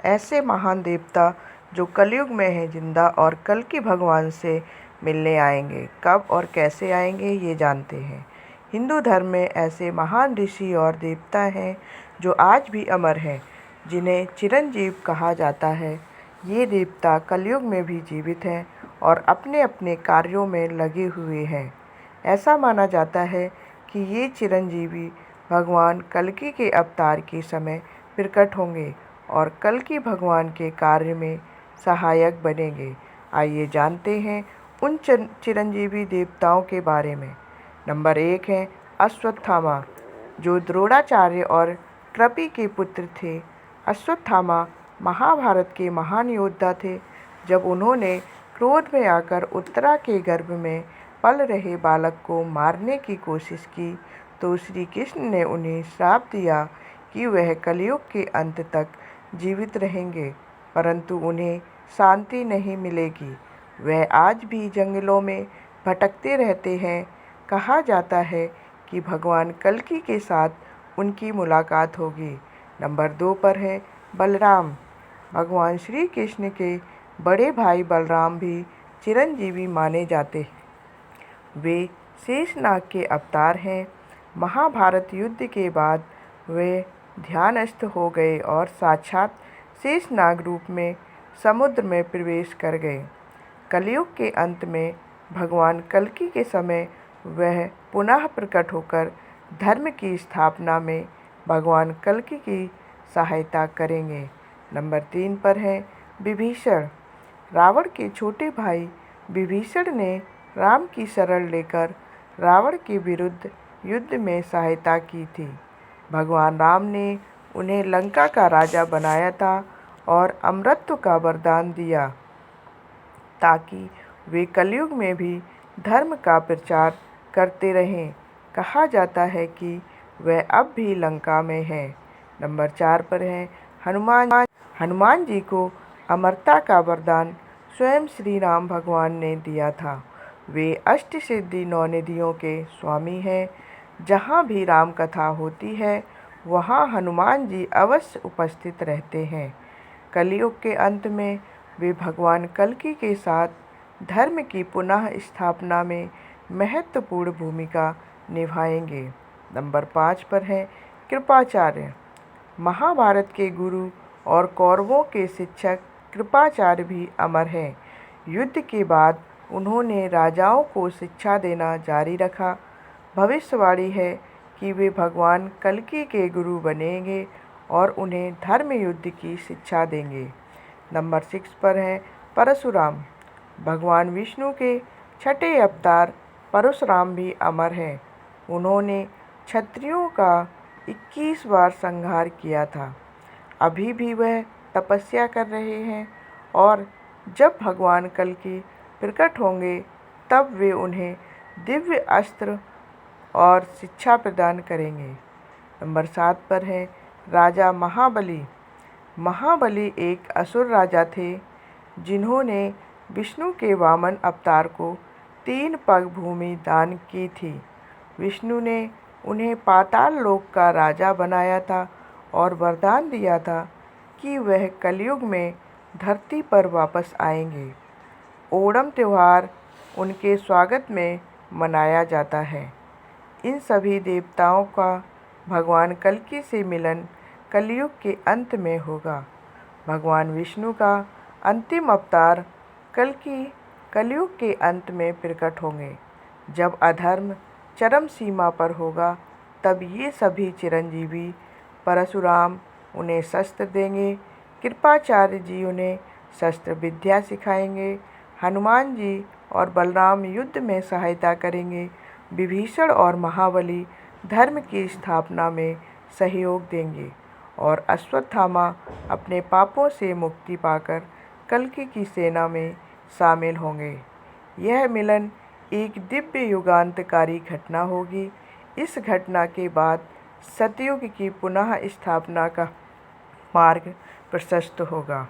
ऐसे महान देवता जो कलयुग में है जिंदा और कल्कि भगवान से मिलने आएंगे। कब और कैसे आएंगे ये जानते हैं। हिंदू धर्म में ऐसे महान ऋषि और देवता हैं जो आज भी अमर हैं, जिन्हें चिरंजीव कहा जाता है। ये देवता कलयुग में भी जीवित हैं और अपने अपने कार्यों में लगे हुए हैं। ऐसा माना जाता है कि ये चिरंजीवी भगवान कल्कि के अवतार के समय प्रकट होंगे और कल्कि भगवान के कार्य में सहायक बनेंगे। आइए जानते हैं उन चिरंजीवी देवताओं के बारे में। नंबर 1 है अश्वत्थामा, जो द्रोणाचार्य और कृपि के पुत्र थे। अश्वत्थामा महाभारत के महान योद्धा थे। जब उन्होंने क्रोध में आकर उत्तरा के गर्भ में पल रहे बालक को मारने की कोशिश की तो श्री कृष्ण ने उन्हें श्राप दिया कि वह कलयुग के अंत तक जीवित रहेंगे, परंतु उन्हें शांति नहीं मिलेगी। वह आज भी जंगलों में भटकते रहते हैं। कहा जाता है कि भगवान कल्कि के साथ उनकी मुलाकात होगी। नंबर 2 पर है बलराम। भगवान श्री कृष्ण के बड़े भाई बलराम भी चिरंजीवी माने जाते हैं। वे शेषनाग के अवतार हैं। महाभारत युद्ध के बाद वे ध्यानस्थ हो गए और साक्षात शेषनाग रूप में समुद्र में प्रवेश कर गए। कलयुग के अंत में भगवान कल्कि के समय वह पुनः प्रकट होकर धर्म की स्थापना में भगवान कल्कि की सहायता करेंगे। नंबर 3 पर है विभीषण। रावण के छोटे भाई विभीषण ने राम की शरण लेकर रावण के विरुद्ध युद्ध में सहायता की थी। भगवान राम ने उन्हें लंका का राजा बनाया था और अमरत्व का वरदान दिया ताकि वे कलयुग में भी धर्म का प्रचार करते रहें। कहा जाता है कि वह अब भी लंका में है। नंबर 4 पर है हनुमान। हनुमान जी को अमरता का वरदान स्वयं श्री राम भगवान ने दिया था। वे अष्ट सिद्धि 9 निधियों के स्वामी हैं। जहाँ भी राम कथा होती है वहाँ हनुमान जी अवश्य उपस्थित रहते हैं। कलयुग के अंत में वे भगवान कल्कि के साथ धर्म की पुनः स्थापना में महत्वपूर्ण भूमिका निभाएंगे। नंबर 5 पर है कृपाचार्य। महाभारत के गुरु और कौरवों के शिक्षक कृपाचार्य भी अमर हैं। युद्ध के बाद उन्होंने राजाओं को शिक्षा देना जारी रखा। भविष्यवाणी है कि वे भगवान कल्कि के गुरु बनेंगे और उन्हें धर्म युद्ध की शिक्षा देंगे। नंबर 6 पर है परशुराम। भगवान विष्णु के छठे अवतार परशुराम भी अमर हैं। उन्होंने क्षत्रियों का 21 बार संहार किया था। अभी भी वह तपस्या कर रहे हैं और जब भगवान कल्कि प्रकट होंगे तब वे उन्हें दिव्य अस्त्र और शिक्षा प्रदान करेंगे। नंबर 7 पर है राजा महाबली। महाबली एक असुर राजा थे जिन्होंने विष्णु के वामन अवतार को 3 पग भूमि दान की थी। विष्णु ने उन्हें पाताल लोक का राजा बनाया था और वरदान दिया था कि वह कलयुग में धरती पर वापस आएंगे। ओणम त्यौहार उनके स्वागत में मनाया जाता है। इन सभी देवताओं का भगवान कल्कि से मिलन कलयुग के अंत में होगा। भगवान विष्णु का अंतिम अवतार कल्कि कलयुग के अंत में प्रकट होंगे। जब अधर्म चरम सीमा पर होगा तब ये सभी चिरंजीवी परशुराम उन्हें शस्त्र देंगे। कृपाचार्य जी उन्हें शस्त्र विद्या सिखाएंगे। हनुमान जी और बलराम युद्ध में सहायता करेंगे। विभीषण और महाबली धर्म की स्थापना में सहयोग देंगे और अश्वत्थामा अपने पापों से मुक्ति पाकर कल्कि की सेना में शामिल होंगे। यह मिलन एक दिव्य युगांतकारी घटना होगी। इस घटना के बाद सतयुग की पुनः स्थापना का मार्ग प्रशस्त होगा।